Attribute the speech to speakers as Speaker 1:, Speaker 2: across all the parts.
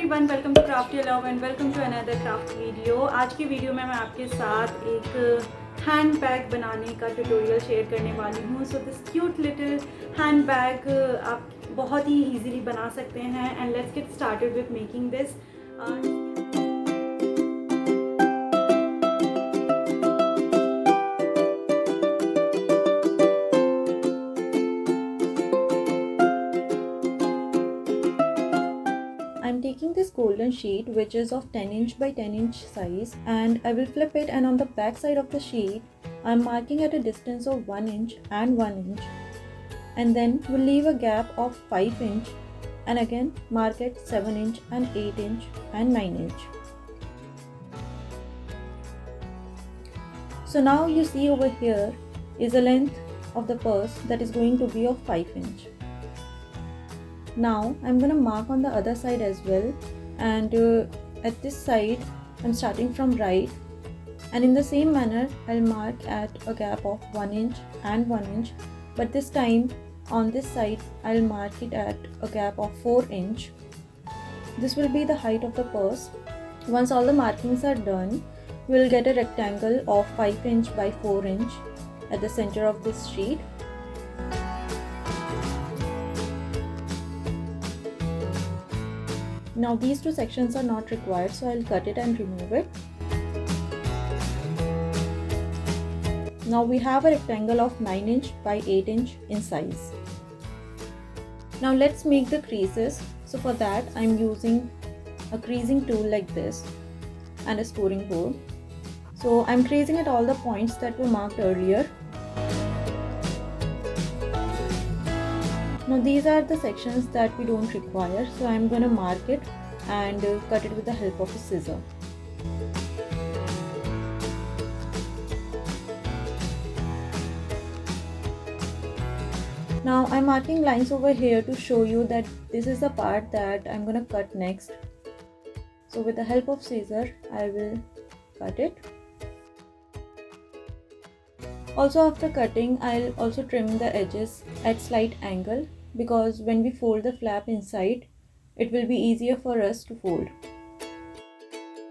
Speaker 1: Everyone, welcome to crafty love and welcome to another craft video. आज की video में मैं आपके साथ एक हैंड बैग बनाने का ट्यूटोरियल शेयर करने वाली हूँ। So this cute little hand bag आप बहुत ही इजीली बना सकते हैं and let's get started with making this. I'm taking this golden sheet which is of 10 inch by 10 inch size, and I will flip it, and on the back side of the sheet I'm marking at a distance of 1 inch and 1 inch, and then we'll leave a gap of 5 inch and again mark at 7 inch and 8 inch and 9 inch. So now you see over here is the length of the purse that is going to be of 5 inch. Now I'm going to mark on the other side as well, and at this side I'm starting from right, and in the same manner I'll mark at a gap of 1 inch and 1 inch, but this time on this side I'll mark it at a gap of 4 inch. This will be the height of the purse. Once all the markings are done, we'll get a rectangle of 5 inch by 4 inch at the center of this sheet. Now these two sections are not required, so I'll cut it and remove it. Now we have a rectangle of 9 inch by 8 inch in size. Now let's make the creases. So for that I'm using a creasing tool like this and a scoring board. So I'm creasing at all the points that were marked earlier. Now these are the sections that we don't require, so I'm going to mark it and cut it with the help of a scissor. Now I'm marking lines over here to show you that this is the part that I'm going to cut next. So with the help of scissor I will cut it. Also after cutting I'll also trim the edges at slight angle, because when we fold the flap inside it will be easier for us to fold.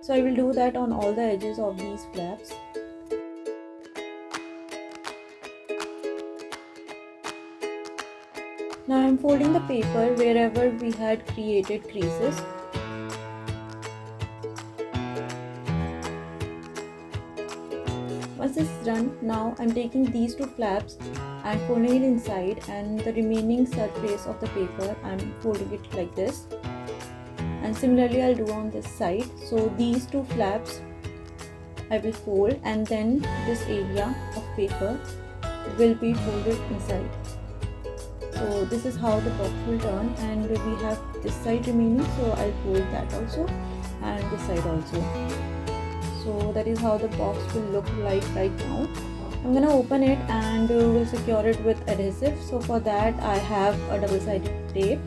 Speaker 1: So I will do that on all the edges of these flaps. Now I am folding the paper wherever we had created creases. Once this is done, now I'm taking these two flaps and folding it inside, and the remaining surface of the paper I'm folding it like this, and similarly I'll do on this side. So these two flaps I will fold, and then this area of paper will be folded inside. So this is how the box will turn, and we have this side remaining, so I'll fold that also and this side also. So that is how the box will look like right now. I'm gonna open it and we'll secure it with adhesive. So for that I have a double-sided tape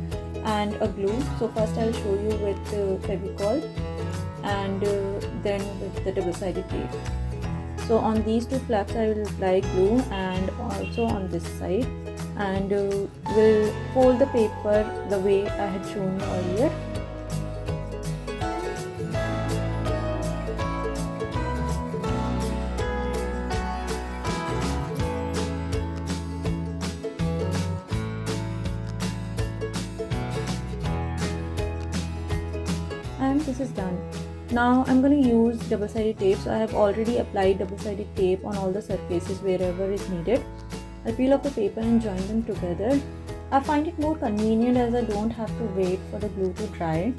Speaker 1: and a glue. So first I'll show you with Fevicol and then with the double-sided tape. So on these two flaps I will apply glue, and also on this side, and we'll fold the paper the way I had shown you earlier. And this is done. Now I'm going to use double-sided tape. So I have already applied double-sided tape on all the surfaces wherever is needed. I'll peel off the paper and join them together. I find it more convenient as I don't have to wait for the glue to dry.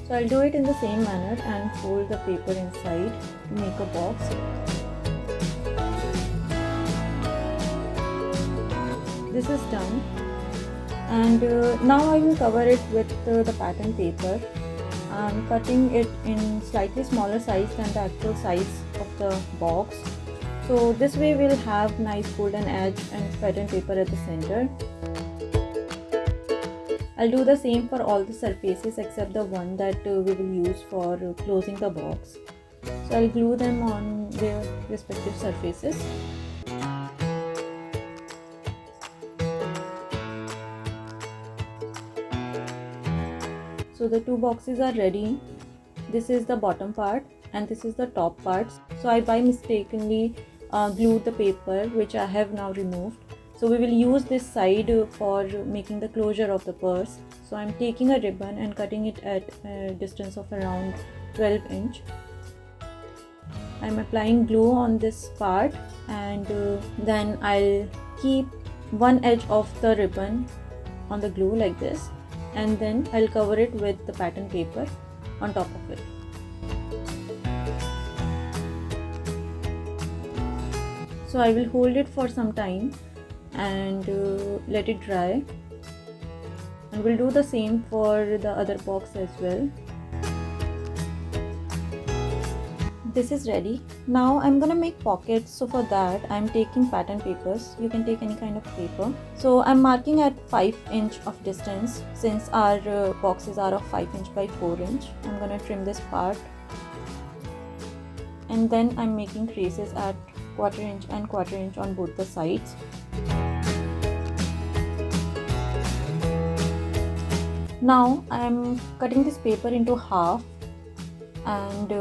Speaker 1: So I'll do it in the same manner and fold the paper inside to make a box. This is done, and now I will cover it with the pattern paper. I'm cutting it in slightly smaller size than the actual size of the box. So this way we'll have nice golden edge and pattern paper at the center. I'll do the same for all the surfaces except the one that we will use for closing the box. So I'll glue them on their respective surfaces. So the two boxes are ready. This is the bottom part and this is the top parts. So I by mistakenly glued the paper, which I have now removed. So we will use this side for making the closure of the purse. So I'm taking a ribbon and cutting it at a distance of around 12 inch. I'm applying glue on this part, and then I'll keep one edge of the ribbon on the glue like this, and then I'll cover it with the pattern paper on top of it. So I will hold it for some time and let it dry, and we'll do the same for the other box as well. This is ready. Now I'm gonna make pockets. So for that I'm taking pattern papers. You can take any kind of paper. So I'm marking at 5 inch of distance. Since our boxes are of 5 inch by 4 inch, I'm gonna trim this part, and then I'm making creases at 1/4 inch and 1/4 inch on both the sides. Now I'm cutting this paper into half, and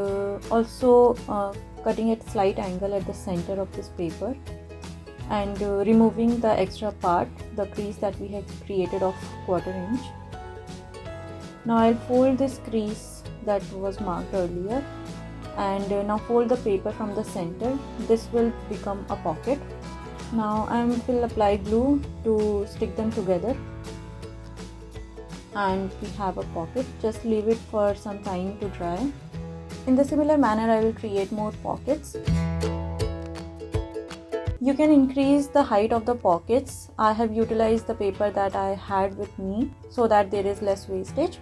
Speaker 1: also cutting at slight angle at the center of this paper, and removing the extra part, the crease that we have created of 1/4 inch. Now I'll fold this crease that was marked earlier, and now fold the paper from the center. This will become a pocket. Now I will apply glue to stick them together, and we have a pocket. Just leave it for some time to dry. In the similar manner, I will create more pockets. You can increase the height of the pockets. I have utilized the paper that I had with me so that there is less wastage,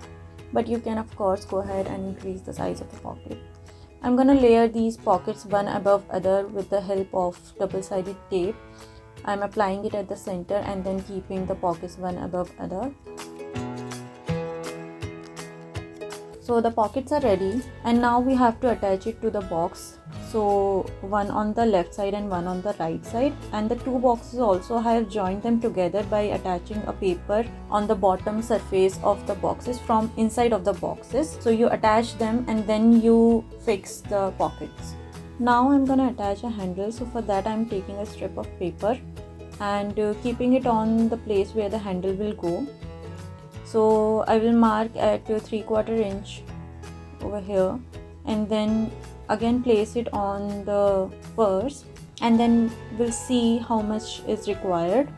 Speaker 1: but you can of course go ahead and increase the size of the pocket. I'm gonna layer these pockets one above other with the help of double-sided tape. I'm applying it at the center and then keeping the pockets one above other. So the pockets are ready, and now we have to attach it to the box. So one on the left side and one on the right side, and the two boxes also have joined them together by attaching a paper on the bottom surface of the boxes from inside of the boxes. So you attach them and then you fix the pockets. Now I'm gonna attach a handle. So for that I'm taking a strip of paper and keeping it on the place where the handle will go. So I will mark at 3/4 inch over here, and then again place it on the purse, and then we'll see how much is required,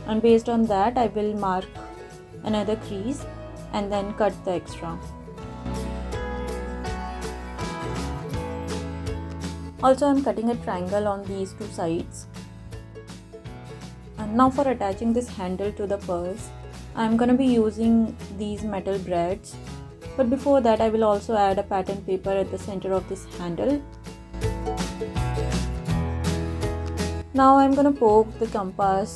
Speaker 1: and based on that I will mark another crease and then cut the extra. Also I'm cutting a triangle on these two sides. And now for attaching this handle to the purse, I'm gonna be using these metal brads, but before that I will also add a pattern paper at the center of this handle. Now I'm gonna poke the compass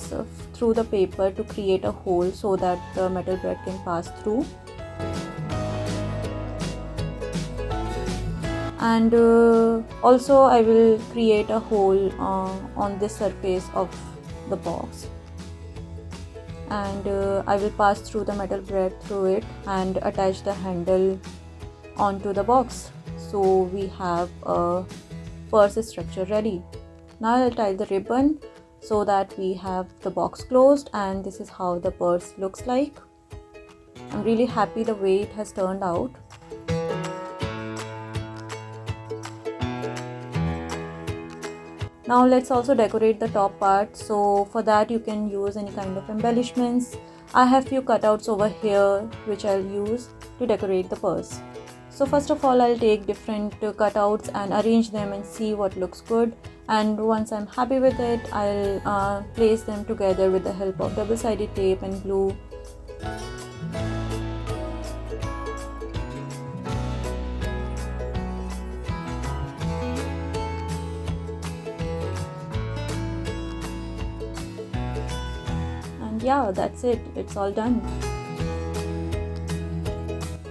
Speaker 1: through the paper to create a hole so that the metal brad can pass through. And also I will create a hole on this surface of the box, and I will pass through the metal brad through it and attach the handle onto the box. So we have a purse structure ready. Now I'll tie the ribbon so that we have the box closed, and this is how the purse looks like. I'm really happy the way it has turned out. Now let's also decorate the top part. So for that you can use any kind of embellishments. I have few cutouts over here which I'll use to decorate the purse. So first of all I'll take different cutouts and arrange them and see what looks good, and once I'm happy with it I'll place them together with the help of double-sided tape and glue. Yeah, that's it, it's all done.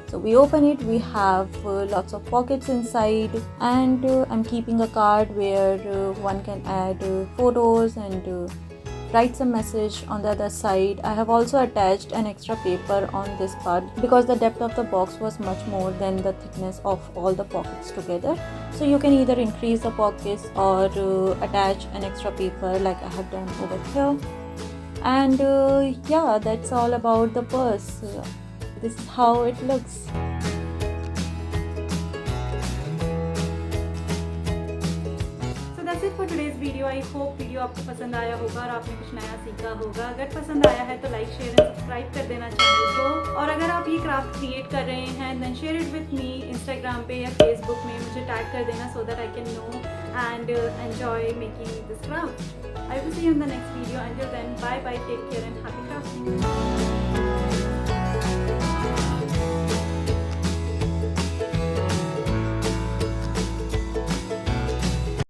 Speaker 1: So we open it, we have lots of pockets inside, and I'm keeping a card where one can add photos and write some message on the other side. I have also attached an extra paper on this part because the depth of the box was much more than the thickness of all the pockets together. So you can either increase the pockets or attach an extra paper like I have done over here. And yeah, that's all about the purse. This is how it looks. For today's video, I hope video आपको पसंद आया होगा और आपने कुछ नया सीखा होगा. अगर पसंद आया है तो लाइक शेयर एंड सब्सक्राइब कर देना चैनल को. और अगर आप ये क्राफ्ट क्रिएट कर रहे हैं then share it with me Instagram पे या फेसबुक में. मुझे टैग कर देना so that I can know and enjoy making this craft. I will see you in the next video. Until then, bye bye, take care and happy crafting.